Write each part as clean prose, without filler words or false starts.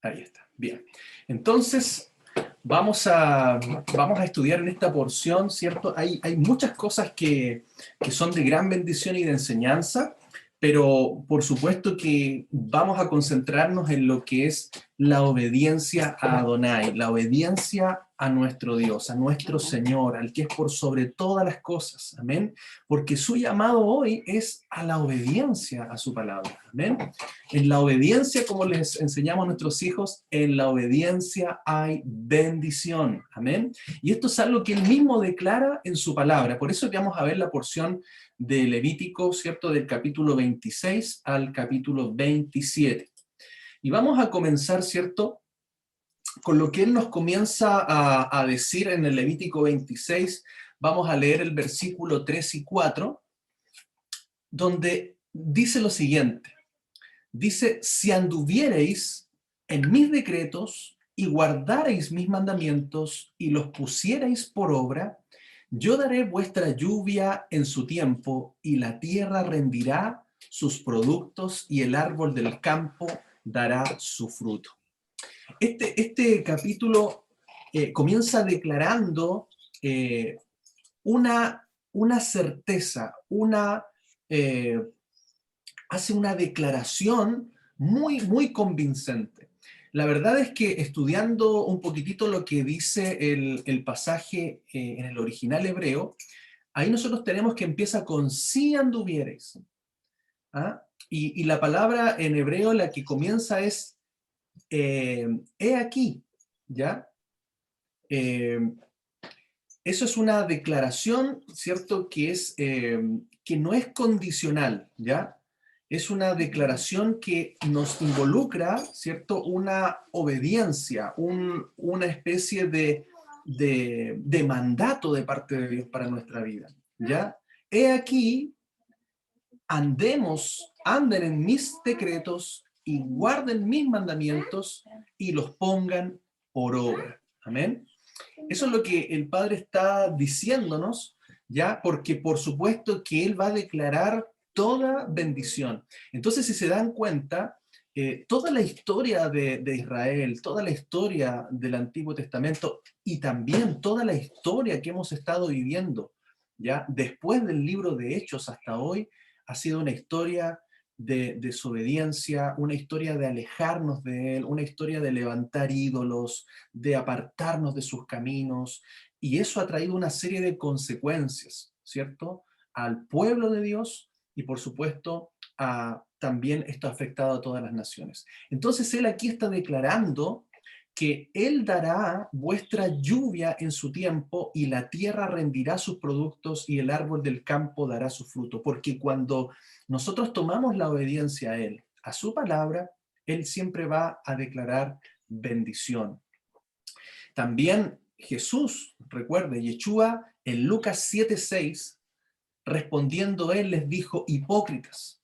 Ahí está. Bien. Entonces, vamos a estudiar en esta porción, ¿cierto? Hay muchas cosas que son de gran bendición y de enseñanza, pero por supuesto que vamos a concentrarnos en lo que es la obediencia a Adonai, la obediencia a nuestro Dios, a nuestro Señor, al que es por sobre todas las cosas. Amén. Porque su llamado hoy es a la obediencia a su palabra. Amén. En la obediencia, como les enseñamos a nuestros hijos, en la obediencia hay bendición. Amén. Y esto es algo que él mismo declara en su palabra. Por eso que vamos a ver la porción de Levítico, ¿cierto? Del capítulo 26 al capítulo 27. Y vamos a comenzar, ¿cierto?, con lo que él nos comienza a decir en el Levítico 26. Vamos a leer el versículo 3 y 4, donde dice lo siguiente. Dice, si anduviereis en mis decretos y guardareis mis mandamientos y los pusiereis por obra, yo daré vuestra lluvia en su tiempo y la tierra rendirá sus productos y el árbol del campo dará su fruto. Este capítulo comienza declarando una certeza, hace una declaración muy, muy convincente. La verdad es que estudiando un poquitito lo que dice el pasaje en el original hebreo, ahí nosotros tenemos que empieza con si anduviereis. ¿Ah? Y la palabra en hebreo, la que comienza es he aquí, ¿ya? Eso es una declaración, ¿cierto? Que no es condicional, ¿ya? Es una declaración que nos involucra, ¿cierto? Una obediencia, una especie de mandato de parte de Dios para nuestra vida, ¿ya? He aquí, anden en mis decretos y guarden mis mandamientos y los pongan por obra. Amén. Eso es lo que el Padre está diciéndonos, ¿ya? Porque por supuesto que Él va a declarar toda bendición. Entonces, si se dan cuenta, toda la historia de Israel, toda la historia del Antiguo Testamento y también toda la historia que hemos estado viviendo, ¿ya? Después del libro de Hechos hasta hoy, ha sido una historia de desobediencia, una historia de alejarnos de Él, una historia de levantar ídolos, de apartarnos de sus caminos, y eso ha traído una serie de consecuencias, ¿cierto? Al pueblo de Dios y por supuesto también esto ha afectado a todas las naciones. Entonces Él aquí está declarando que Él dará vuestra lluvia en su tiempo y la tierra rendirá sus productos y el árbol del campo dará su fruto, porque cuando nosotros tomamos la obediencia a Él, a su palabra, Él siempre va a declarar bendición. También Jesús, recuerde, Yeshua, en Lucas 7:6, respondiendo Él les dijo, hipócritas,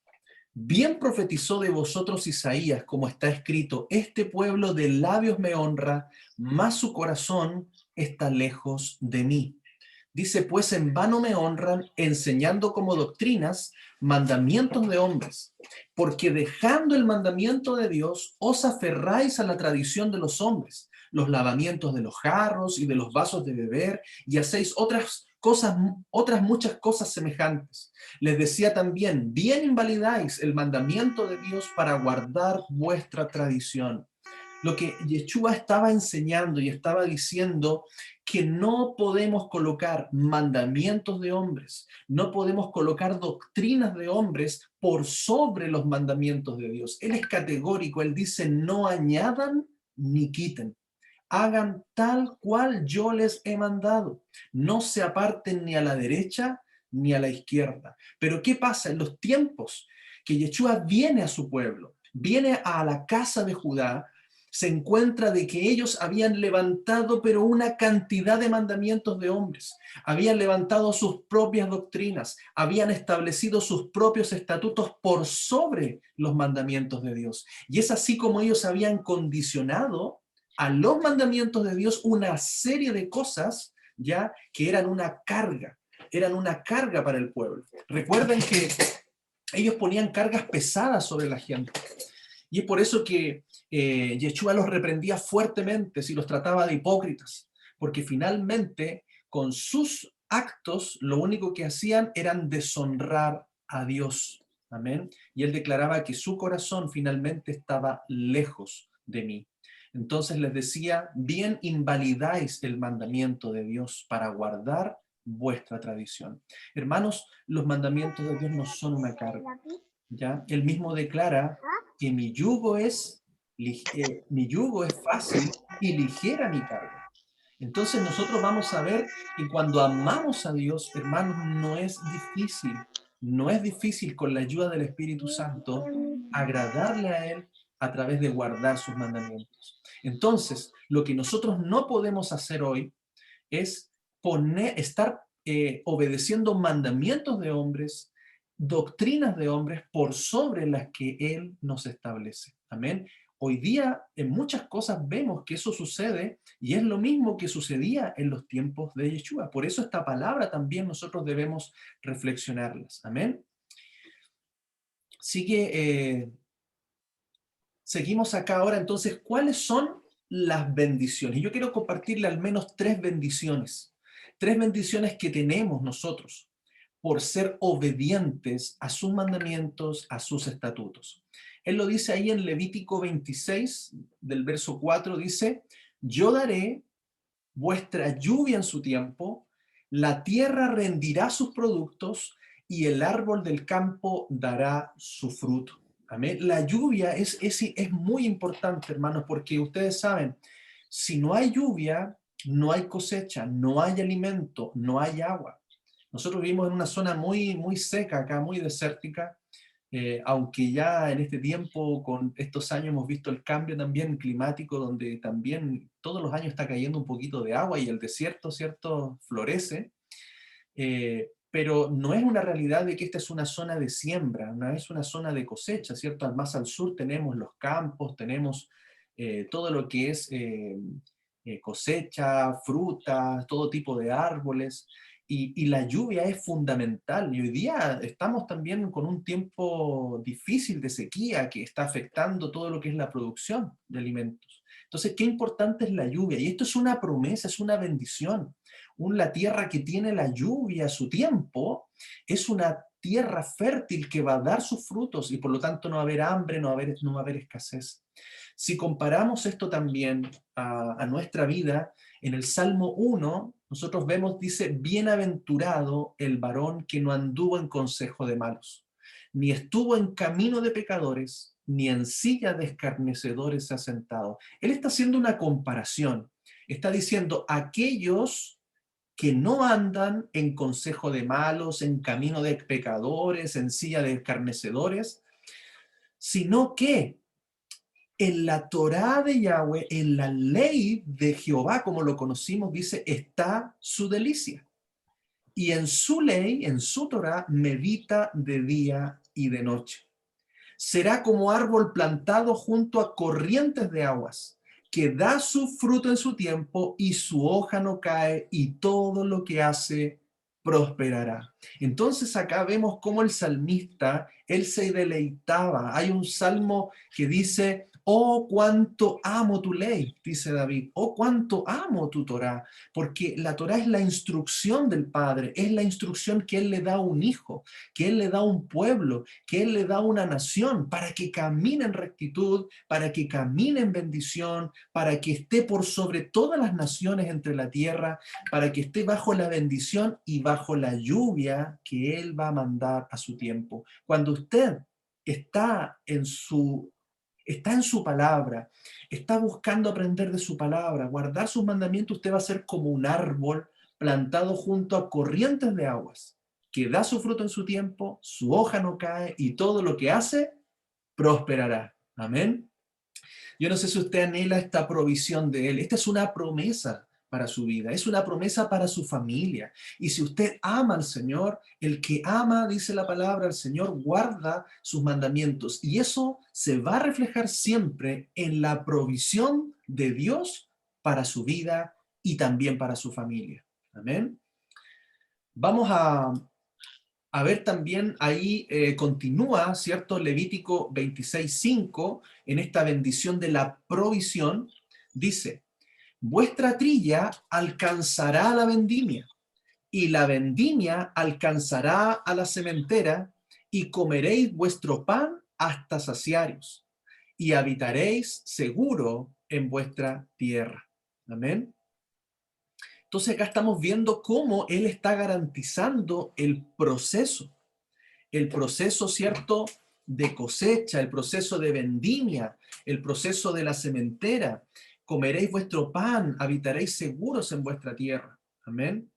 bien profetizó de vosotros Isaías, como está escrito, este pueblo de labios me honra, mas su corazón está lejos de mí. Dice, pues en vano me honran, enseñando como doctrinas mandamientos de hombres, porque dejando el mandamiento de Dios, os aferráis a la tradición de los hombres, los lavamientos de los jarros y de los vasos de beber, y hacéis otras muchas cosas semejantes. Les decía también, bien invalidáis el mandamiento de Dios para guardar vuestra tradición. Lo que Yeshua estaba enseñando y estaba diciendo que no podemos colocar mandamientos de hombres, no podemos colocar doctrinas de hombres por sobre los mandamientos de Dios. Él es categórico, él dice no añadan ni quiten. Hagan tal cual yo les he mandado. No se aparten ni a la derecha ni a la izquierda. Pero ¿qué pasa en los tiempos que Yeshua viene a su pueblo, viene a la casa de Judá? Se encuentra de que ellos habían levantado pero una cantidad de mandamientos de hombres, habían levantado sus propias doctrinas, habían establecido sus propios estatutos por sobre los mandamientos de Dios. Y es así como ellos habían condicionado a los mandamientos de Dios una serie de cosas ya que eran una carga para el pueblo. Recuerden que ellos ponían cargas pesadas sobre la gente. Y es por eso que Yeshua los reprendía fuertemente si los trataba de hipócritas, porque finalmente con sus actos lo único que hacían eran deshonrar a Dios. Amén. Y él declaraba que su corazón finalmente estaba lejos de mí. Entonces les decía, bien invalidáis el mandamiento de Dios para guardar vuestra tradición. Hermanos, los mandamientos de Dios no son una carga, ¿ya? Él mismo declara que mi yugo es fácil y ligera mi carga. Entonces nosotros vamos a ver que cuando amamos a Dios, hermanos, no es difícil con la ayuda del Espíritu Santo agradarle a Él a través de guardar sus mandamientos. Entonces, lo que nosotros no podemos hacer hoy es estar obedeciendo mandamientos de hombres, doctrinas de hombres por sobre las que Él nos establece. Amén. Hoy día en muchas cosas vemos que eso sucede y es lo mismo que sucedía en los tiempos de Yeshua. Por eso esta palabra también nosotros debemos reflexionarlas. Amén. Sigue, seguimos acá ahora entonces, ¿cuáles son las bendiciones? Y yo quiero compartirle al menos tres bendiciones que tenemos nosotros por ser obedientes a sus mandamientos, a sus estatutos. Él lo dice ahí en Levítico 26, del verso 4, dice, yo daré vuestra lluvia en su tiempo, la tierra rendirá sus productos y el árbol del campo dará su fruto. Amén. La lluvia es muy importante, hermanos, porque ustedes saben, si no hay lluvia, no hay cosecha, no hay alimento, no hay agua. Nosotros vivimos en una zona muy, muy seca acá, muy desértica, aunque ya en este tiempo, con estos años, hemos visto el cambio también climático, donde también todos los años está cayendo un poquito de agua y el desierto, ¿cierto?, florece. Pero no es una realidad de que esta es una zona de siembra, no es una zona de cosecha, ¿cierto? Más al sur tenemos los campos, tenemos todo lo que es cosecha, frutas, todo tipo de árboles, y la lluvia es fundamental. Y hoy día estamos también con un tiempo difícil de sequía que está afectando todo lo que es la producción de alimentos. Entonces, qué importante es la lluvia. Y esto es una promesa, es una bendición. La tierra que tiene la lluvia a su tiempo es una tierra fértil que va a dar sus frutos y por lo tanto no va a haber hambre, no va a haber escasez. Si comparamos esto también a nuestra vida, en el Salmo 1, nosotros vemos, dice, bienaventurado el varón que no anduvo en consejo de malos, ni estuvo en camino de pecadores, ni en silla de escarnecedores se ha sentado. Él está haciendo una comparación. Está diciendo, aquellos que no andan en consejo de malos, en camino de pecadores, en silla de escarnecedores, sino que en la Torá de Yahweh, en la ley de Jehová, como lo conocimos, dice, está su delicia. Y en su ley, en su Torá, medita de día y de noche. Será como árbol plantado junto a corrientes de aguas, que da su fruto en su tiempo y su hoja no cae y todo lo que hace prosperará. Entonces acá vemos cómo el salmista, él se deleitaba. Hay un salmo que dice, oh, cuánto amo tu ley, dice David, oh, cuánto amo tu Torá, porque la Torá es la instrucción del Padre, es la instrucción que Él le da a un hijo, que Él le da a un pueblo, que Él le da a una nación, para que camine en rectitud, para que camine en bendición, para que esté por sobre todas las naciones entre la tierra, para que esté bajo la bendición y bajo la lluvia que Él va a mandar a su tiempo. Cuando usted está en su palabra, está buscando aprender de su palabra, guardar sus mandamientos, usted va a ser como un árbol plantado junto a corrientes de aguas, que da su fruto en su tiempo, su hoja no cae y todo lo que hace prosperará. Amén. Yo no sé si usted anhela esta provisión de Él. Esta es una promesa para su vida, es una promesa para su familia. Y si usted ama al Señor, el que ama, dice la palabra, al Señor guarda sus mandamientos. Y eso se va a reflejar siempre en la provisión de Dios para su vida y también para su familia. Amén. Vamos a ver también ahí continúa, ¿cierto? Levítico 26:5, en esta bendición de la provisión, dice, vuestra trilla alcanzará la vendimia, y la vendimia alcanzará a la sementera, y comeréis vuestro pan hasta saciaros, y habitaréis seguro en vuestra tierra. Amén. Entonces acá estamos viendo cómo Él está garantizando el proceso, ¿cierto?, de cosecha, el proceso de vendimia, el proceso de la sementera. Comeréis vuestro pan, habitaréis seguros en vuestra tierra. Amén.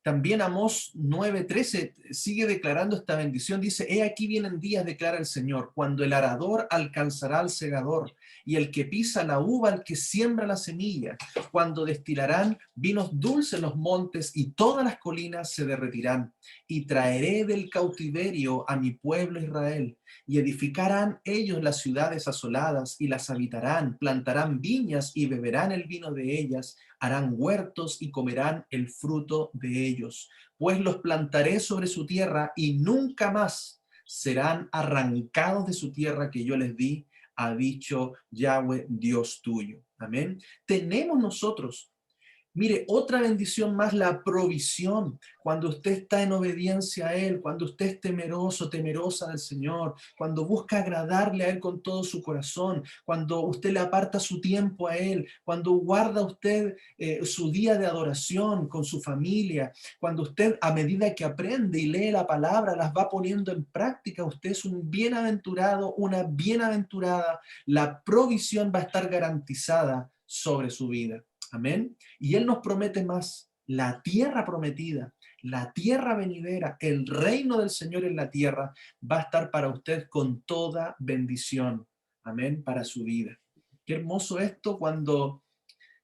También Amós 9:13 sigue declarando esta bendición. Dice, he aquí vienen días, declara el Señor, cuando el arador alcanzará al segador, y el que pisa la uva al que siembra la semilla, cuando destilarán vinos dulces los montes, y todas las colinas se derretirán. Y traeré del cautiverio a mi pueblo Israel, y edificarán ellos las ciudades asoladas, y las habitarán, plantarán viñas, y beberán el vino de ellas, harán huertos y comerán el fruto de ellos, pues los plantaré sobre su tierra y nunca más serán arrancados de su tierra que yo les di, ha dicho Yahweh, Dios tuyo. Amén. Tenemos nosotros, mire, otra bendición más, la provisión. Cuando usted está en obediencia a Él, cuando usted es temeroso, temerosa del Señor, cuando busca agradarle a Él con todo su corazón, cuando usted le aparta su tiempo a Él, cuando guarda usted su día de adoración con su familia, cuando usted a medida que aprende y lee la palabra, las va poniendo en práctica, usted es un bienaventurado, una bienaventurada. La provisión va a estar garantizada sobre su vida. Amén. Y Él nos promete más, la tierra prometida, la tierra venidera, el reino del Señor en la tierra va a estar para usted con toda bendición. Amén, para su vida. Qué hermoso esto cuando,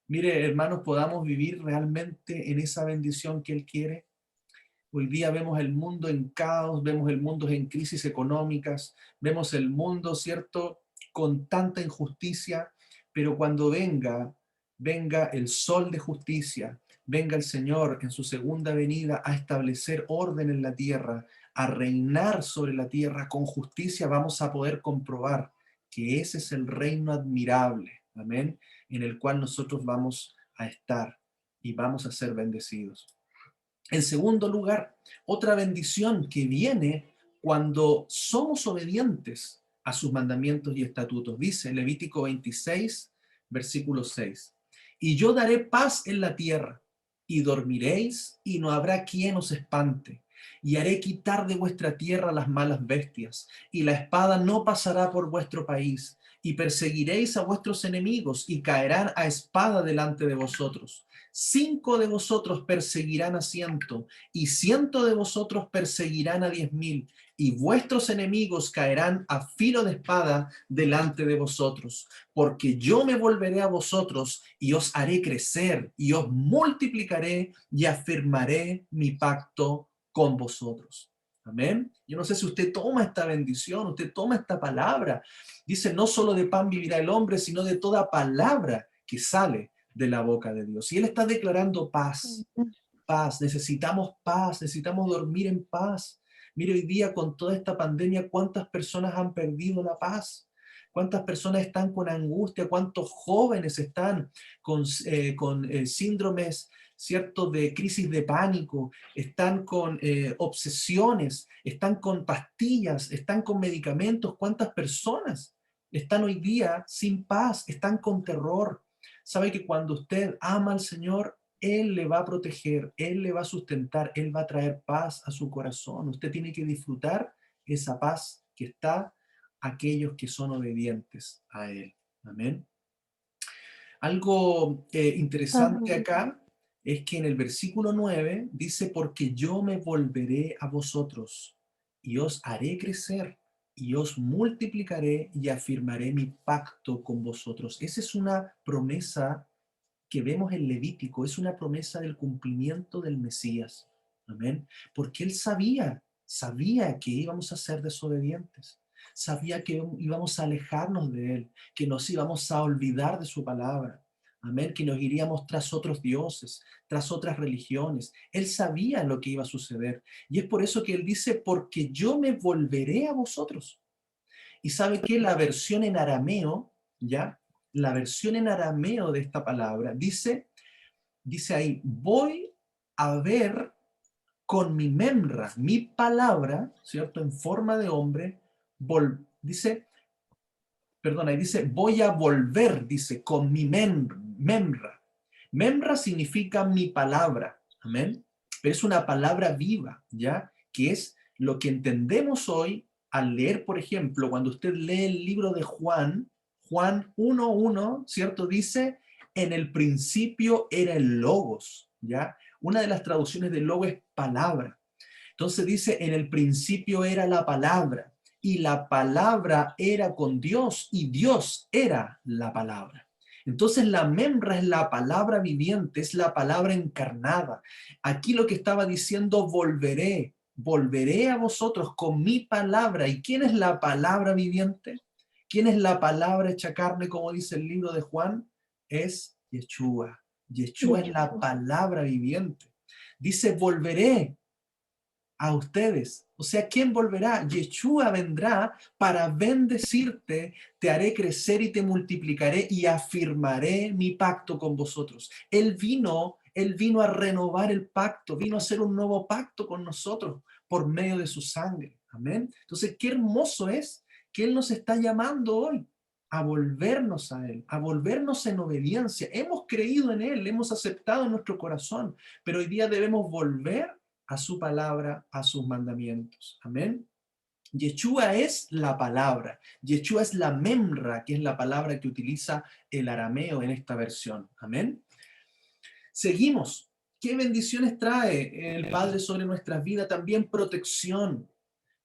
mire, hermanos, podamos vivir realmente en esa bendición que Él quiere. Hoy día vemos el mundo en caos, vemos el mundo en crisis económicas, vemos el mundo, ¿cierto?, con tanta injusticia, pero cuando venga el sol de justicia, venga el Señor en su segunda venida a establecer orden en la tierra, a reinar sobre la tierra con justicia, vamos a poder comprobar que ese es el reino admirable, amén, en el cual nosotros vamos a estar y vamos a ser bendecidos. En segundo lugar, otra bendición que viene cuando somos obedientes a sus mandamientos y estatutos. Dice Levítico 26, versículo 6. Y yo daré paz en la tierra, y dormiréis, y no habrá quien os espante. Y haré quitar de vuestra tierra las malas bestias, y la espada no pasará por vuestro país, y perseguiréis a vuestros enemigos, y caerán a espada delante de vosotros. 5 de vosotros perseguirán a 100, y 100 de vosotros perseguirán a 10.000, y vuestros enemigos caerán a filo de espada delante de vosotros, porque yo me volveré a vosotros y os haré crecer, y os multiplicaré y afirmaré mi pacto con vosotros. Amén. Yo no sé si usted toma esta bendición, usted toma esta palabra. Dice, no solo de pan vivirá el hombre, sino de toda palabra que sale de la boca de Dios. Y Él está declarando paz, paz, necesitamos dormir en paz. Mire hoy día con toda esta pandemia, cuántas personas han perdido la paz, cuántas personas están con angustia, cuántos jóvenes están con síndromes, ¿cierto?, de crisis de pánico, están con obsesiones, están con pastillas, están con medicamentos, cuántas personas están hoy día sin paz, están con terror. Sabe que cuando usted ama al Señor, Él le va a proteger, Él le va a sustentar, Él va a traer paz a su corazón. Usted tiene que disfrutar esa paz que está aquellos que son obedientes a Él. Amén. Algo interesante Amén. acá es que en el versículo 9 dice, porque yo me volveré a vosotros y os haré crecer y os multiplicaré y afirmaré mi pacto con vosotros. Esa es una promesa que vemos en Levítico, es una promesa del cumplimiento del Mesías. Amén. Porque él sabía que íbamos a ser desobedientes, sabía que íbamos a alejarnos de él, que nos íbamos a olvidar de su palabra. amén, que nos iríamos tras otros dioses, tras otras religiones. Él sabía lo que iba a suceder. Y es por eso que él dice, porque yo me volveré a vosotros. Y sabe que la versión en arameo, ¿ya? La versión en arameo de esta palabra dice ahí, voy a ver con mi memra, mi palabra, ¿cierto? En forma de hombre, dice, perdón, ahí dice, voy a volver, dice, con mi memra. Memra significa mi palabra, amén. Pero es una palabra viva, ¿ya? Que es lo que entendemos hoy al leer, por ejemplo, cuando usted lee el libro de Juan, Juan 1:1, ¿cierto? Dice, en el principio era el logos, ¿ya? Una de las traducciones de logo es palabra. Entonces dice, en el principio era la palabra, y la palabra era con Dios, y Dios era la palabra. Entonces la memra es la palabra viviente, es la palabra encarnada. Aquí lo que estaba diciendo, volveré a vosotros con mi palabra. ¿Y quién es la palabra viviente? ¿Quién es la palabra hecha carne, como dice el libro de Juan? Es Yeshua. Yeshua es la Yeshua. palabra viviente. Dice, volveré a ustedes. O sea, ¿quién volverá? Yeshua vendrá para bendecirte, te haré crecer y te multiplicaré y afirmaré mi pacto con vosotros. Él vino a renovar el pacto, vino a hacer un nuevo pacto con nosotros por medio de su sangre. Amén. Entonces, qué hermoso es que Él nos está llamando hoy a volvernos a Él, a volvernos en obediencia. Hemos creído en Él, hemos aceptado en nuestro corazón, pero hoy día debemos volver a su palabra, a sus mandamientos. Amén. Yeshua es la palabra. Yeshua es la memra, que es la palabra que utiliza el arameo en esta versión. Amén. Seguimos. ¿Qué bendiciones trae el Padre sobre nuestras vidas? También protección.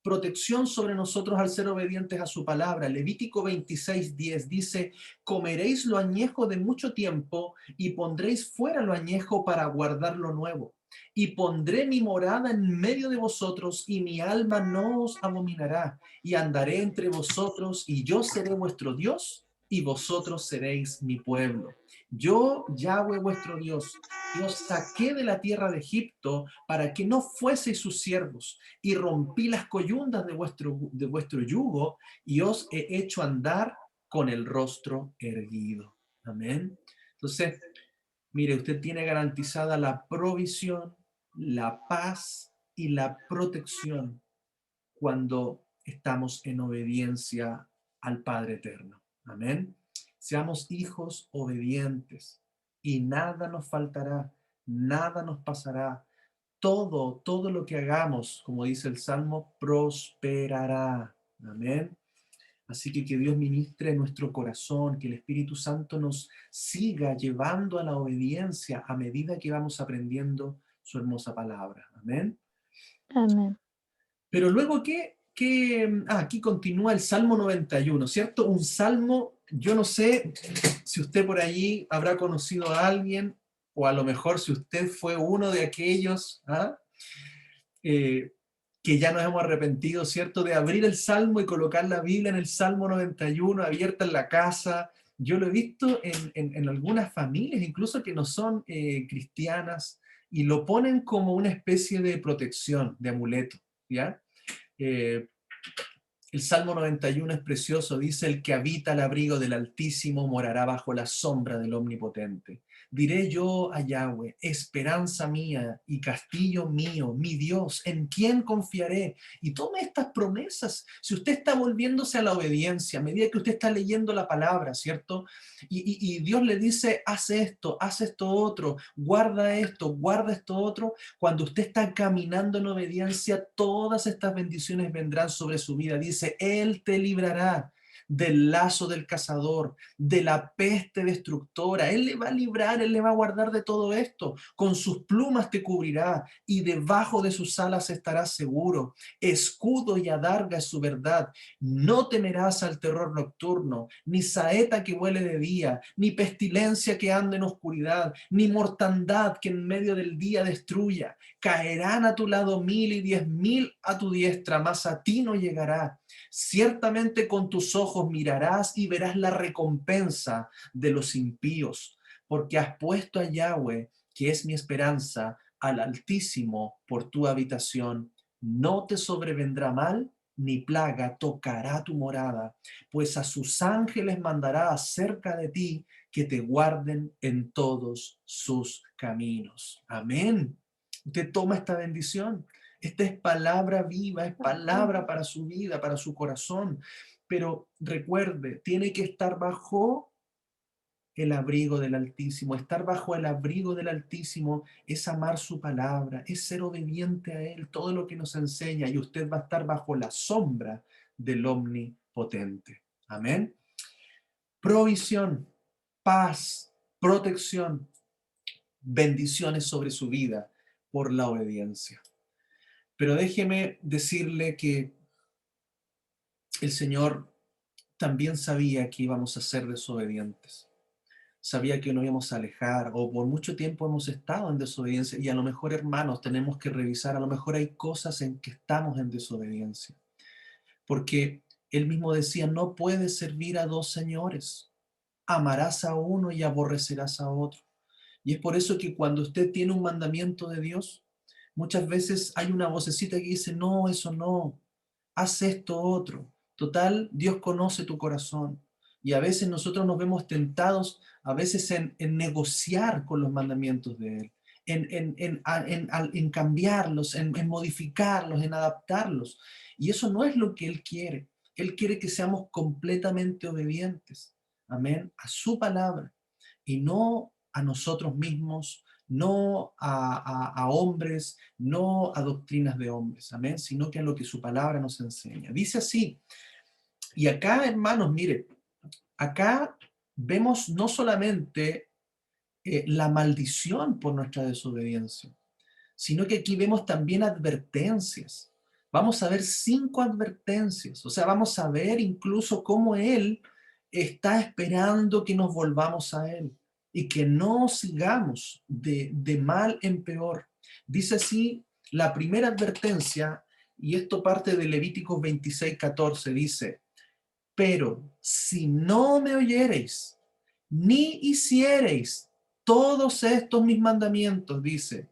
Protección sobre nosotros al ser obedientes a su palabra. Levítico 26:10 dice, comeréis lo añejo de mucho tiempo y pondréis fuera lo añejo para guardar lo nuevo. Y pondré mi morada en medio de vosotros y mi alma no os abominará. Y andaré entre vosotros y yo seré vuestro Dios y vosotros seréis mi pueblo. Yo, Yahweh vuestro Dios, que os saqué de la tierra de Egipto para que no fueseis sus siervos y rompí las coyundas de vuestro yugo y os he hecho andar con el rostro erguido. Amén. Entonces, mire, usted tiene garantizada la provisión, la paz y la protección cuando estamos en obediencia al Padre Eterno. Amén. Seamos hijos obedientes y nada nos faltará, nada nos pasará. Todo lo que hagamos, como dice el Salmo, prosperará. Amén. Así que Dios ministre en nuestro corazón, que el Espíritu Santo nos siga llevando a la obediencia a medida que vamos aprendiendo su hermosa palabra. Amén. Amén. Pero luego, aquí continúa el Salmo 91, ¿cierto? Un salmo, yo no sé si usted por allí habrá conocido a alguien, o a lo mejor si usted fue uno de aquellos, eh, que ya nos hemos arrepentido, ¿cierto? De abrir el Salmo y colocar la Biblia en el Salmo 91 abierta en la casa. Yo lo he visto en algunas familias, incluso que no son cristianas, y lo ponen como una especie de protección, de amuleto, ¿ya? Eh, el Salmo 91 es precioso, dice, el que habita al abrigo del Altísimo morará bajo la sombra del Omnipotente. Diré yo a Yahweh, esperanza mía y castillo mío, mi Dios, ¿en quién confiaré? Y tome estas promesas. Si usted está volviéndose a la obediencia, a medida que usted está leyendo la palabra, ¿cierto? Y Dios le dice, haz esto otro, guarda esto otro. Cuando usted está caminando en obediencia, todas estas bendiciones vendrán sobre su vida. Dice, Él te librará del lazo del cazador, de la peste destructora. Él le va a librar, Él le va a guardar de todo esto. Con sus plumas te cubrirá y debajo de sus alas estarás seguro. Escudo y adarga es su verdad. No temerás al terror nocturno, ni saeta que vuele de día, ni pestilencia que ande en oscuridad, ni mortandad que en medio del día destruya. Caerán a tu lado 1000 y 10.000 a tu diestra, mas a ti no llegará. Ciertamente con tus ojos mirarás y verás la recompensa de los impíos, porque has puesto a Yahweh, que es mi esperanza, al Altísimo por tu habitación. No te sobrevendrá mal, ni plaga tocará tu morada, pues a sus ángeles mandará acerca de ti, que te guarden en todos sus caminos. Amén. Usted toma esta bendición. Esta es palabra viva, es palabra para su vida, para su corazón. Pero recuerde, tiene que estar bajo el abrigo del Altísimo. Estar bajo el abrigo del Altísimo es amar su palabra, es ser obediente a Él, todo lo que nos enseña, y usted va a estar bajo la sombra del Omnipotente. Amén. Provisión, paz, protección, bendiciones sobre su vida por la obediencia. Pero déjeme decirle que el Señor también sabía que íbamos a ser desobedientes. Sabía que nos íbamos a alejar, o por mucho tiempo hemos estado en desobediencia, y a lo mejor, hermanos, tenemos que revisar, a lo mejor hay cosas en que estamos en desobediencia. Porque Él mismo decía, no puedes servir a dos señores. Amarás a uno y aborrecerás a otro. Y es por eso que cuando usted tiene un mandamiento de Dios, muchas veces hay una vocecita que dice, no, eso no, haz esto otro. Total, Dios conoce tu corazón. Y a veces nosotros nos vemos tentados, a veces en negociar con los mandamientos de Él, en cambiarlos, en modificarlos, en adaptarlos. Y eso no es lo que Él quiere. Él quiere que seamos completamente obedientes, amén, a su palabra, y no a nosotros mismos, no a hombres, no a doctrinas de hombres, amén, sino que a lo que su palabra nos enseña. Dice así, y acá, hermanos, mire, acá vemos no solamente la maldición por nuestra desobediencia, sino que aquí vemos también advertencias. Vamos a ver 5 advertencias, o sea, vamos a ver incluso cómo Él está esperando que nos volvamos a Él y que no sigamos de mal en peor. Dice así la primera advertencia, y esto parte de Levíticos 26:14, dice, pero si no me oyereis, ni hiciereis todos estos mis mandamientos, dice,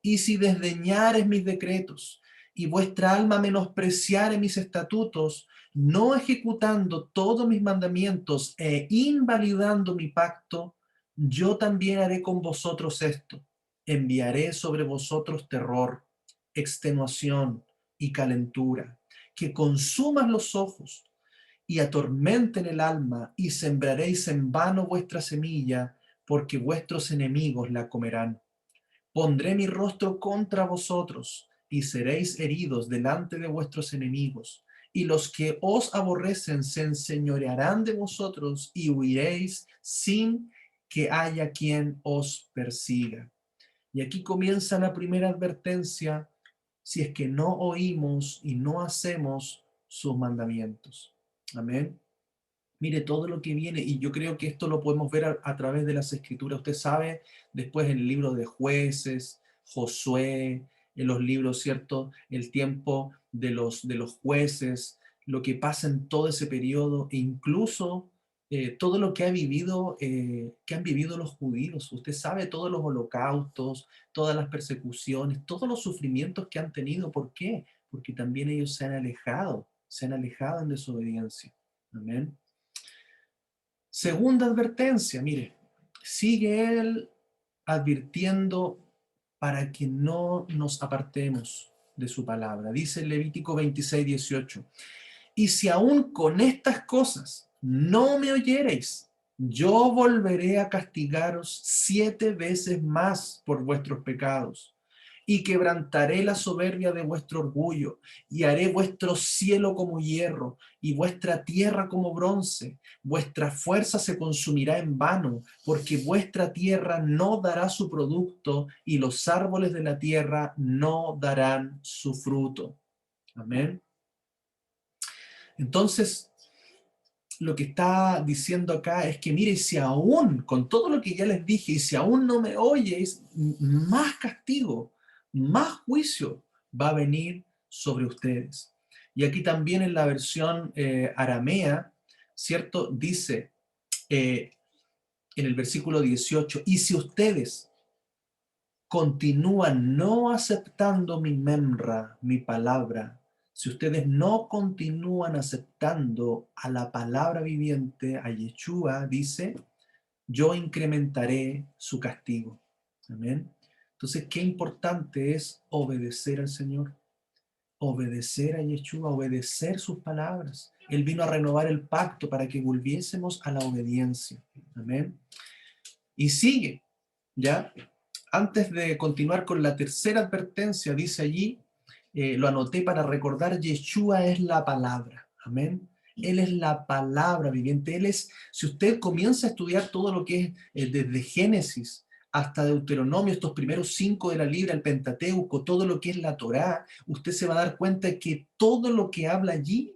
y si desdeñares mis decretos, y vuestra alma menospreciare mis estatutos, no ejecutando todos mis mandamientos e invalidando mi pacto, yo también haré con vosotros esto. Enviaré sobre vosotros terror, extenuación y calentura, que consuman los ojos y atormenten el alma, y sembraréis en vano vuestra semilla, porque vuestros enemigos la comerán. Pondré mi rostro contra vosotros, y seréis heridos delante de vuestros enemigos, y los que os aborrecen se enseñorearán de vosotros, y huiréis sin que haya quien os persiga. Y aquí comienza la primera advertencia, si es que no oímos y no hacemos sus mandamientos. Amén. Mire todo lo que viene, y yo creo que esto lo podemos ver a través de las escrituras. Usted sabe, después en el libro de Jueces, Josué, en los libros, ¿cierto? El tiempo de los jueces, lo que pasa en todo ese periodo, e incluso todo lo que han vivido los judíos. Usted sabe todos los holocaustos, todas las persecuciones, todos los sufrimientos que han tenido. ¿Por qué? Porque también ellos se han alejado en desobediencia. Amén. Segunda advertencia, mire, sigue él advirtiendo para que no nos apartemos de su palabra. Dice el Levítico 26:18, y si aún con estas cosas no me oyereis, yo volveré a castigaros 7 veces más por vuestros pecados, y quebrantaré la soberbia de vuestro orgullo, y haré vuestro cielo como hierro, y vuestra tierra como bronce. Vuestra fuerza se consumirá en vano, porque vuestra tierra no dará su producto, y los árboles de la tierra no darán su fruto. Amén. Entonces, lo que está diciendo acá es que, mire, si aún, con todo lo que ya les dije, y si aún no me oyes, más castigo, más juicio va a venir sobre ustedes. Y aquí también en la versión aramea, ¿cierto? Dice, eh, en el versículo 18, y si ustedes continúan no aceptando mi memra, mi palabra, si ustedes no continúan aceptando a la palabra viviente, a Yeshua, dice, yo incrementaré su castigo. Amén. Entonces, qué importante es obedecer al Señor, obedecer a Yeshua, obedecer sus palabras. Él vino a renovar el pacto para que volviésemos a la obediencia. Amén. Y sigue, ¿ya? Antes de continuar con la tercera advertencia, dice allí, lo anoté para recordar, Yeshua es la palabra. Amén. Él es la palabra viviente. Él es, si usted comienza a estudiar todo lo que es desde Génesis hasta Deuteronomio, estos primeros 5 de la Biblia, el Pentateuco, todo lo que es la Torá, usted se va a dar cuenta que todo lo que habla allí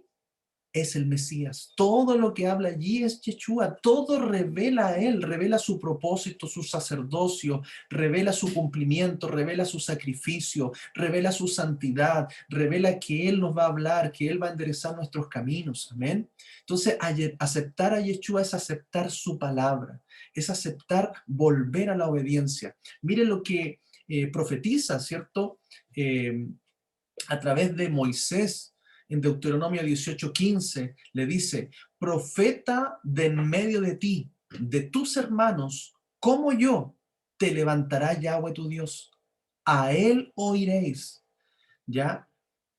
es el Mesías. Todo lo que habla allí es Yeshua. Todo revela a Él, revela su propósito, su sacerdocio, revela su cumplimiento, revela su sacrificio, revela su santidad, revela que Él nos va a hablar, que Él va a enderezar nuestros caminos. Amén. Entonces, aceptar a Yeshua es aceptar su palabra, es aceptar volver a la obediencia. Mire lo que profetiza, ¿cierto? A través de Moisés, en Deuteronomio 18:15, le dice, profeta de en medio de ti, de tus hermanos, como yo, te levantará Yahweh tu Dios. A él oiréis, ¿ya?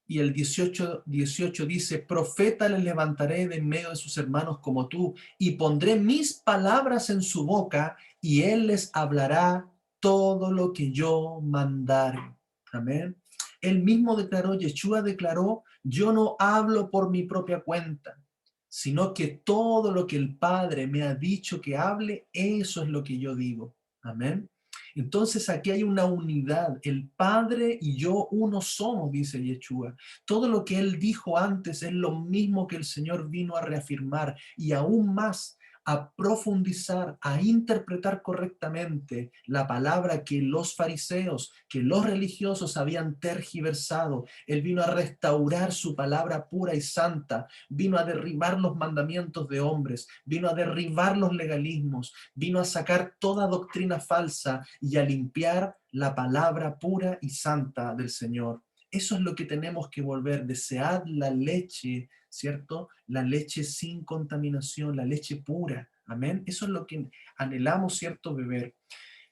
Y el 18 dice, profeta les levantaré de en medio de sus hermanos como tú, y pondré mis palabras en su boca, y él les hablará todo lo que yo mandare. Amén. Él mismo declaró, Yeshua declaró, yo no hablo por mi propia cuenta, sino que todo lo que el Padre me ha dicho que hable, eso es lo que yo digo. Amén. Entonces aquí hay una unidad. El Padre y yo uno somos, dice Yeshua. Todo lo que él dijo antes es lo mismo que el Señor vino a reafirmar y aún más a profundizar, a interpretar correctamente la palabra que los fariseos, que los religiosos habían tergiversado. Él vino a restaurar su palabra pura y santa, vino a derribar los mandamientos de hombres, vino a derribar los legalismos, vino a sacar toda doctrina falsa y a limpiar la palabra pura y santa del Señor. Eso es lo que tenemos que volver. Desead la leche, ¿cierto? La leche sin contaminación, la leche pura. Amén. Eso es lo que anhelamos, ¿cierto? Beber.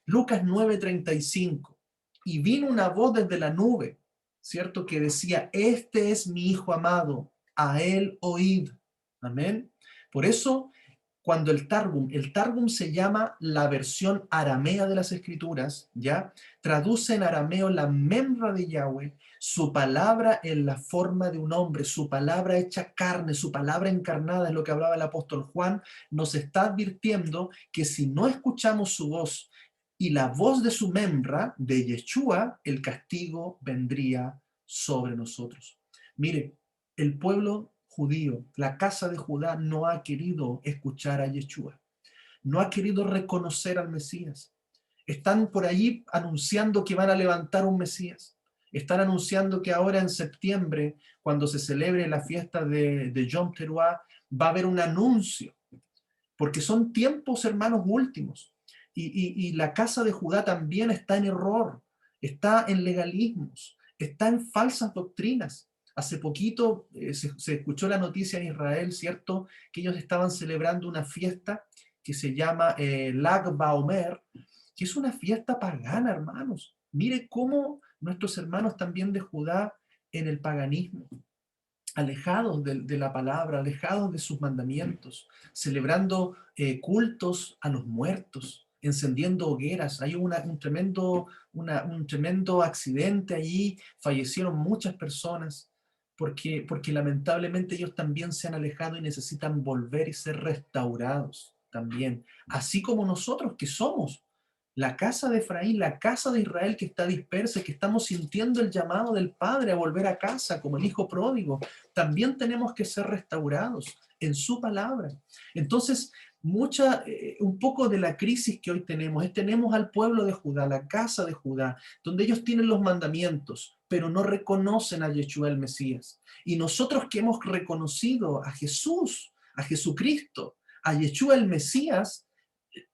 Lucas 9:35. Y vino una voz desde la nube, ¿cierto? Que decía, este es mi Hijo amado, a él oíd. Amén. Por eso, cuando el Targum se llama la versión aramea de las Escrituras, ¿ya? Traduce en arameo la memra de Yahweh, su palabra en la forma de un hombre, su palabra hecha carne, su palabra encarnada, es lo que hablaba el apóstol Juan, nos está advirtiendo que si no escuchamos su voz y la voz de su memra, de Yeshua, el castigo vendría sobre nosotros. Mire, el pueblo judío, la casa de Judá, no ha querido escuchar a Yeshua, no ha querido reconocer al Mesías. Están por allí anunciando que van a levantar un Mesías. Están anunciando que ahora en septiembre, cuando se celebre la fiesta de Yom Teruah, va a haber un anuncio, porque son tiempos, hermanos, últimos. Y la casa de Judá también está en error, está en legalismos, está en falsas doctrinas. Hace poquito se escuchó la noticia en Israel, ¿cierto? Que ellos estaban celebrando una fiesta que se llama Lag BaOmer, que es una fiesta pagana, hermanos. Mire cómo nuestros hermanos también de Judá en el paganismo, alejados de la palabra, alejados de sus mandamientos, celebrando cultos a los muertos, encendiendo hogueras. Hay un tremendo accidente allí, fallecieron muchas personas, porque lamentablemente ellos también se han alejado y necesitan volver y ser restaurados también, así como nosotros que somos la casa de Efraín, la casa de Israel que está dispersa, que estamos sintiendo el llamado del Padre a volver a casa como el hijo pródigo, también tenemos que ser restaurados en su palabra. Entonces, un poco de la crisis que hoy tenemos es tenemos al pueblo de Judá, la casa de Judá, donde ellos tienen los mandamientos, pero no reconocen a Yeshua el Mesías. Y nosotros que hemos reconocido a Jesús, a Jesucristo, a Yeshua el Mesías,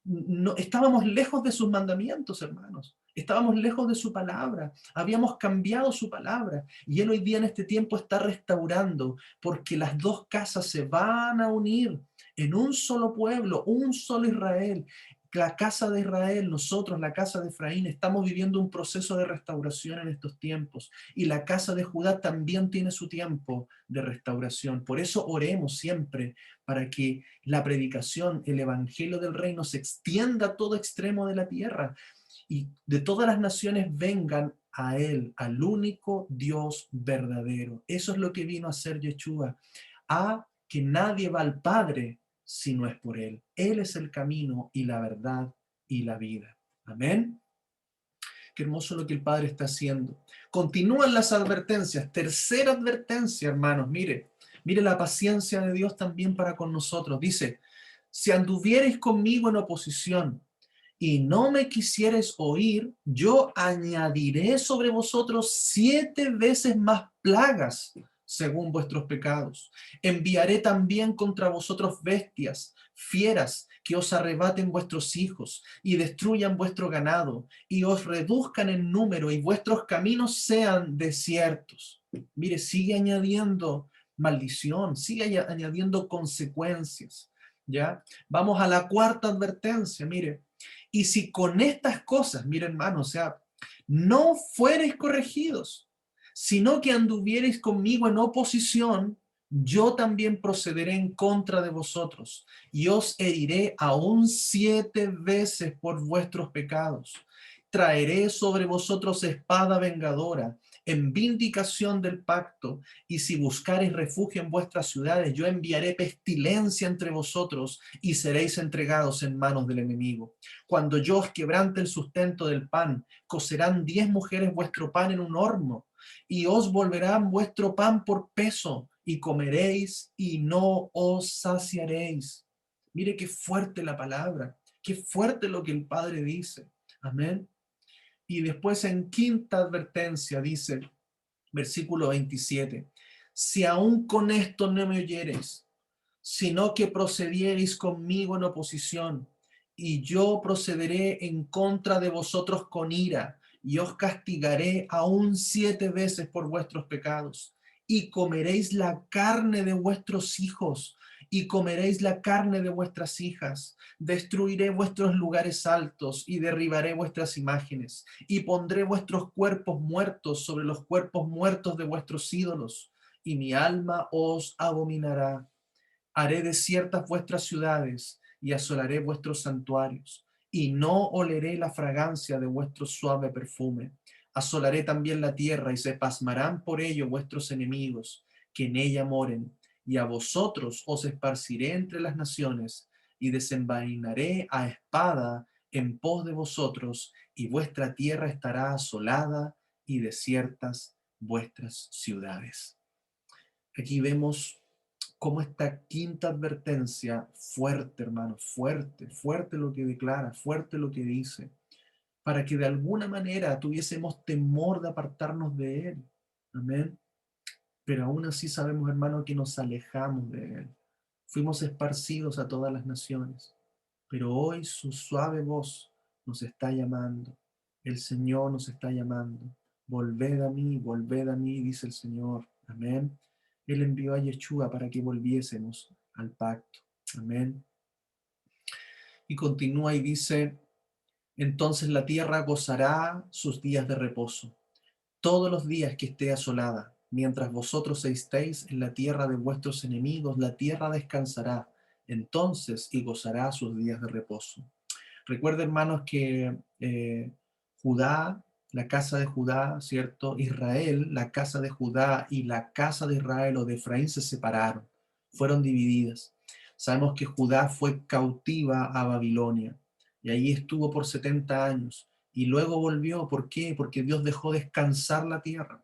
no, estábamos lejos de sus mandamientos, hermanos. Estábamos lejos de su palabra. Habíamos cambiado su palabra. Y Él hoy día en este tiempo está restaurando, porque las dos casas se van a unir en un solo pueblo, un solo Israel. La casa de Israel, nosotros, la casa de Efraín, estamos viviendo un proceso de restauración en estos tiempos. Y la casa de Judá también tiene su tiempo de restauración. Por eso oremos siempre para que la predicación, el evangelio del reino se extienda a todo extremo de la tierra y de todas las naciones vengan a Él, al único Dios verdadero. Eso es lo que vino a hacer Yeshua, a que nadie va al Padre si no es por Él. Él es el camino y la verdad y la vida. Amén. Qué hermoso lo que el Padre está haciendo. Continúan las advertencias. Tercera advertencia, hermanos. Mire la paciencia de Dios también para con nosotros. Dice, si anduviereis conmigo en oposición y no me quisieres oír, yo añadiré sobre vosotros 7 veces más plagas según vuestros pecados. Enviaré también contra vosotros bestias, fieras, que os arrebaten vuestros hijos y destruyan vuestro ganado y os reduzcan en número y vuestros caminos sean desiertos. Mire, sigue añadiendo maldición, sigue añadiendo consecuencias. ¿Ya? Vamos a la cuarta advertencia, mire. Y si con estas cosas, mire hermano, o sea, no fuereis corregidos, sino que anduviereis conmigo en oposición, yo también procederé en contra de vosotros y os heriré aún 7 veces por vuestros pecados. Traeré sobre vosotros espada vengadora en vindicación del pacto, y si buscareis refugio en vuestras ciudades, yo enviaré pestilencia entre vosotros y seréis entregados en manos del enemigo. Cuando yo os quebrante el sustento del pan, cocerán 10 mujeres vuestro pan en un horno, y os volverán vuestro pan por peso, y comeréis y no os saciaréis. Mire qué fuerte la palabra, qué fuerte lo que el Padre dice. Amén. Y después en quinta advertencia dice, versículo 27, si aún con esto no me oyereis, sino que procediereis conmigo en oposición, y yo procederé en contra de vosotros con ira, y os castigaré aún 7 veces por vuestros pecados, y comeréis la carne de vuestros hijos, y comeréis la carne de vuestras hijas. Destruiré vuestros lugares altos, y derribaré vuestras imágenes, y pondré vuestros cuerpos muertos sobre los cuerpos muertos de vuestros ídolos, y mi alma os abominará. Haré desiertas vuestras ciudades y asolaré vuestros santuarios, y no oleré la fragancia de vuestro suave perfume. Asolaré también la tierra y se pasmarán por ello vuestros enemigos, que en ella moren, y a vosotros os esparciré entre las naciones, y desenvainaré a espada en pos de vosotros, y vuestra tierra estará asolada y desiertas vuestras ciudades. Aquí vemos cómo esta quinta advertencia, fuerte hermano, fuerte, fuerte lo que declara, fuerte lo que dice, para que de alguna manera tuviésemos temor de apartarnos de Él. Amén. Pero aún así sabemos, hermano, que nos alejamos de Él. Fuimos esparcidos a todas las naciones, pero hoy su suave voz nos está llamando. El Señor nos está llamando. Volved a mí, dice el Señor. Amén. Él envió a Yeshua para que volviésemos al pacto. Amén. Y continúa y dice, entonces la tierra gozará sus días de reposo, todos los días que esté asolada. Mientras vosotros estéis en la tierra de vuestros enemigos, la tierra descansará entonces y gozará sus días de reposo. Recuerda, hermanos, que Judá, la casa de Judá, ¿cierto? Israel, la casa de Judá y la casa de Israel o de Efraín se separaron, fueron divididas. Sabemos que Judá fue cautiva a Babilonia y allí estuvo por 70 años y luego volvió. ¿Por qué? Porque Dios dejó descansar la tierra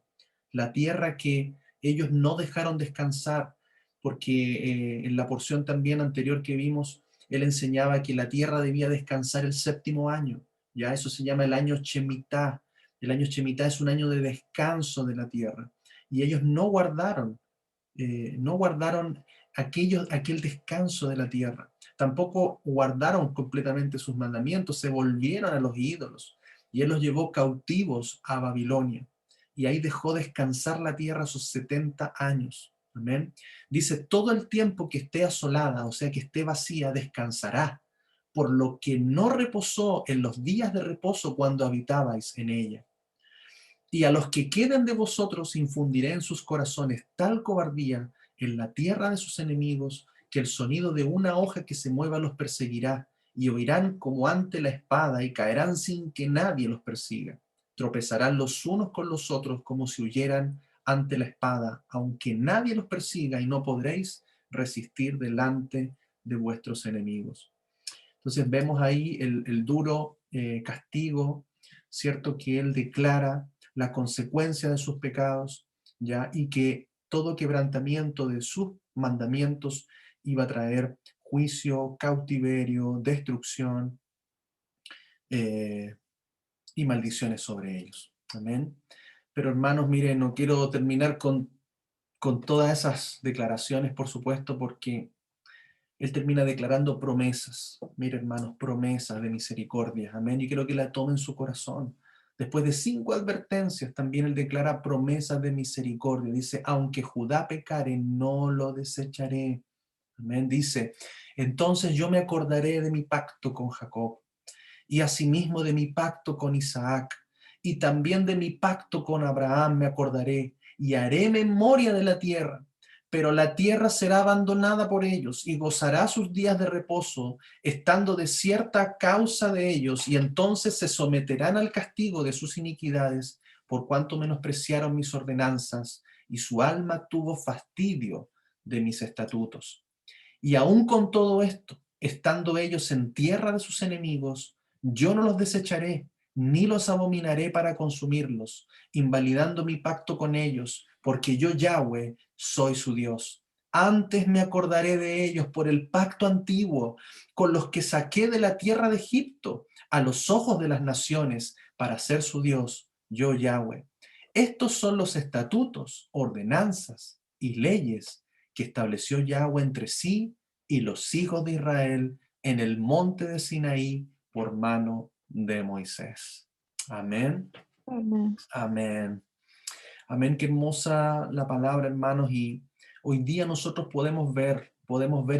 que ellos no dejaron descansar, porque en la porción también anterior que vimos, él enseñaba que la tierra debía descansar el 7º año. Ya eso se llama el año Shemitah. El año Shemitah es un año de descanso de la tierra. Y ellos no guardaron aquel descanso de la tierra. Tampoco guardaron completamente sus mandamientos, se volvieron a los ídolos y él los llevó cautivos a Babilonia. Y ahí dejó descansar la tierra sus 70 años. Amén. Dice, todo el tiempo que esté asolada, o sea, que esté vacía, descansará, por lo que no reposó en los días de reposo cuando habitabais en ella. Y a los que queden de vosotros infundiré en sus corazones tal cobardía en la tierra de sus enemigos, que el sonido de una hoja que se mueva los perseguirá, y oirán como ante la espada, y caerán sin que nadie los persiga. Tropezarán los unos con los otros como si huyeran ante la espada, aunque nadie los persiga, y no podréis resistir delante de vuestros enemigos. Entonces vemos ahí el duro castigo, ¿cierto? Que él declara la consecuencia de sus pecados, ¿ya? Y que todo quebrantamiento de sus mandamientos iba a traer juicio, cautiverio, destrucción eh, y maldiciones sobre ellos. Amén. Pero hermanos, miren, no quiero terminar con todas esas declaraciones, por supuesto, porque él termina declarando promesas. Mira, hermanos, promesas de misericordia. Amén. Y quiero que la tome en su corazón. Después de 5 advertencias, también él declara promesas de misericordia. Dice, aunque Judá pecare, no lo desecharé. Amén. Dice, entonces yo me acordaré de mi pacto con Jacob y asimismo de mi pacto con Isaac, y también de mi pacto con Abraham me acordaré, y haré memoria de la tierra. Pero la tierra será abandonada por ellos, y gozará sus días de reposo, estando desierta a causa de ellos, y entonces se someterán al castigo de sus iniquidades, por cuanto menospreciaron mis ordenanzas, y su alma tuvo fastidio de mis estatutos. Y aun con todo esto, estando ellos en tierra de sus enemigos, yo no los desecharé, ni los abominaré para consumirlos, invalidando mi pacto con ellos, porque yo, Yahweh, soy su Dios. Antes me acordaré de ellos por el pacto antiguo, con los que saqué de la tierra de Egipto, a los ojos de las naciones, para ser su Dios, yo, Yahweh. Estos son los estatutos, ordenanzas y leyes que estableció Yahweh entre sí y los hijos de Israel en el monte de Sinaí por mano de Moisés. Amén. Amén. Amén. Amén. Qué hermosa la palabra, hermanos. Y hoy día nosotros podemos ver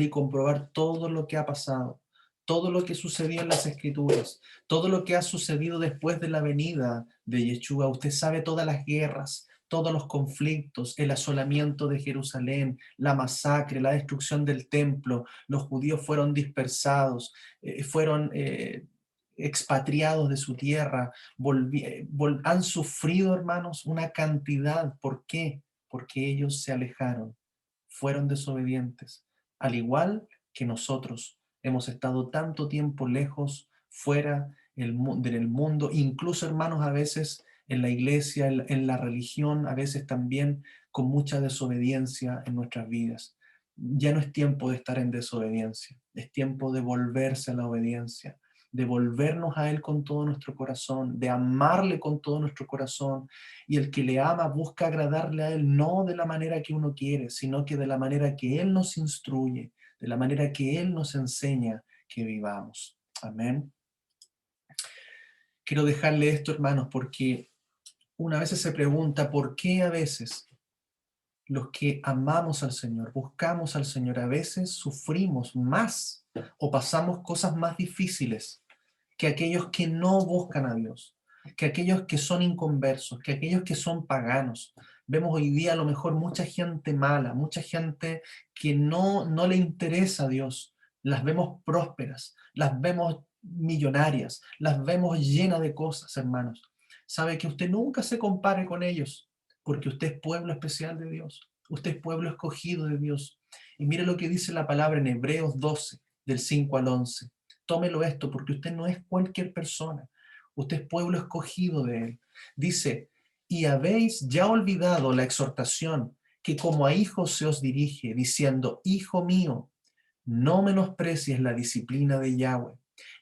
y comprobar todo lo que ha pasado, todo lo que sucedió en las Escrituras, todo lo que ha sucedido después de la venida de Yeshua. Usted sabe todas las guerras, todos los conflictos, el asolamiento de Jerusalén, la masacre, la destrucción del templo, los judíos fueron dispersados, fueron expatriados de su tierra, han sufrido, hermanos, una cantidad. ¿Por qué? Porque ellos se alejaron, fueron desobedientes, al igual que nosotros hemos estado tanto tiempo lejos, fuera del mundo, incluso, hermanos, a veces en la iglesia, en la religión, a veces también con mucha desobediencia en nuestras vidas. Ya no es tiempo de estar en desobediencia, es tiempo de volverse a la obediencia, de volvernos a Él con todo nuestro corazón, de amarle con todo nuestro corazón. Y el que le ama busca agradarle a Él no de la manera que uno quiere, sino que de la manera que Él nos instruye, de la manera que Él nos enseña que vivamos. Amén. Quiero dejarle esto, hermanos, porque una vez se pregunta por qué a veces los que amamos al Señor, buscamos al Señor, a veces sufrimos más o pasamos cosas más difíciles que aquellos que no buscan a Dios, que aquellos que son inconversos, que aquellos que son paganos. Vemos hoy día a lo mejor mucha gente mala, mucha gente que no le interesa a Dios. Las vemos prósperas, las vemos millonarias, las vemos llenas de cosas, hermanos. Sabe que usted nunca se compare con ellos, porque usted es pueblo especial de Dios. Usted es pueblo escogido de Dios. Y mire lo que dice la palabra en Hebreos 12, del 5 al 11. Tómelo esto, porque usted no es cualquier persona. Usted es pueblo escogido de Él. Dice, y habéis ya olvidado la exhortación que como a hijos se os dirige, diciendo, Hijo mío, no menosprecies la disciplina de Yahweh,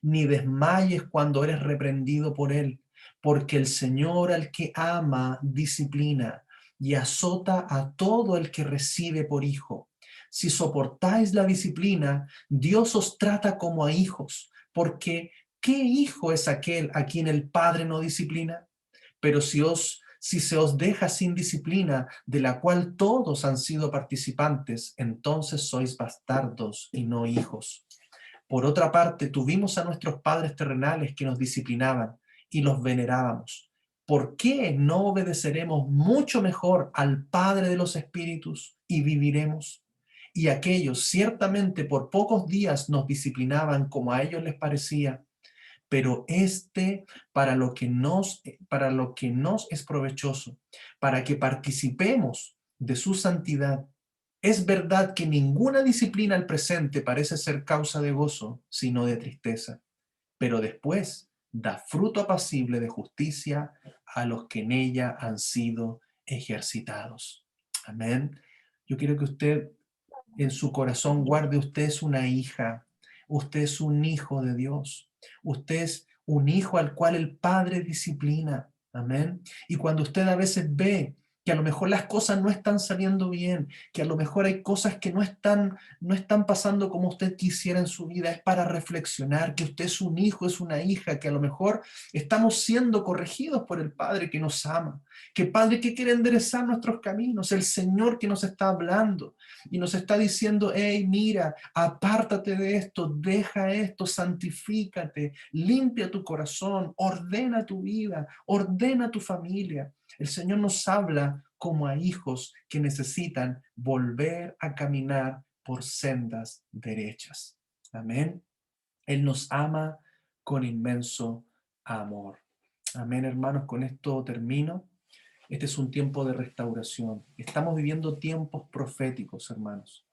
ni desmayes cuando eres reprendido por Él, porque el Señor al que ama disciplina y azota a todo el que recibe por hijo. Si soportáis la disciplina, Dios os trata como a hijos, porque ¿qué hijo es aquel a quien el Padre no disciplina? Pero si se os deja sin disciplina, de la cual todos han sido participantes, entonces sois bastardos y no hijos. Por otra parte, tuvimos a nuestros padres terrenales que nos disciplinaban y los venerábamos. ¿Por qué no obedeceremos mucho mejor al Padre de los Espíritus y viviremos? Y aquellos ciertamente por pocos días nos disciplinaban como a ellos les parecía, pero para lo que nos es provechoso, para que participemos de su santidad. Es verdad que ninguna disciplina al presente parece ser causa de gozo, sino de tristeza, pero después da fruto apacible de justicia a los que en ella han sido ejercitados. Amén. Yo quiero que usted en su corazón guarde, usted es una hija, usted es un hijo de Dios, usted es un hijo al cual el Padre disciplina. Amén. Y cuando usted a veces ve que a lo mejor las cosas no están saliendo bien, que a lo mejor hay cosas que no están pasando como usted quisiera en su vida, es para reflexionar que usted es un hijo, es una hija, que a lo mejor estamos siendo corregidos por el Padre que nos ama, que Padre que quiere enderezar nuestros caminos, el Señor que nos está hablando y nos está diciendo, hey, mira, apártate de esto, deja esto, santifícate, limpia tu corazón, ordena tu vida, ordena tu familia. El Señor nos habla como a hijos que necesitan volver a caminar por sendas derechas. Amén. Él nos ama con inmenso amor. Amén, hermanos, con esto termino. Este es un tiempo de restauración. Estamos viviendo tiempos proféticos, hermanos.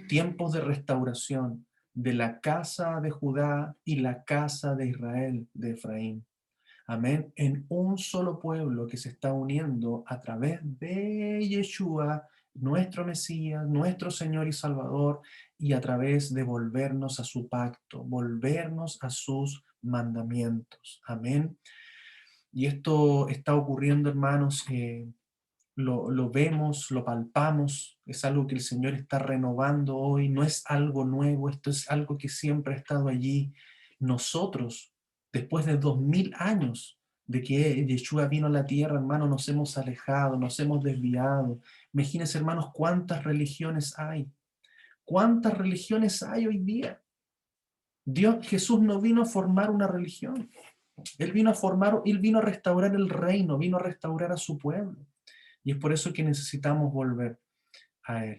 Tiempos de restauración de la casa de Judá y la casa de Israel, de Efraín. Amén. En un solo pueblo que se está uniendo a través de Yeshua, nuestro Mesías, nuestro Señor y Salvador, y a través de volvernos a su pacto, volvernos a sus mandamientos. Amén. Y esto está ocurriendo, hermanos, lo vemos, lo palpamos, es algo que el Señor está renovando hoy, no es algo nuevo, esto es algo que siempre ha estado allí. Nosotros, después de 2000 años de que Yeshua vino a la tierra, hermanos, nos hemos alejado, nos hemos desviado. Imagínense, hermanos, cuántas religiones hay. ¿Cuántas religiones hay hoy día? Jesús no vino a formar una religión. Él vino a restaurar el reino, vino a restaurar a su pueblo. Y es por eso que necesitamos volver a Él.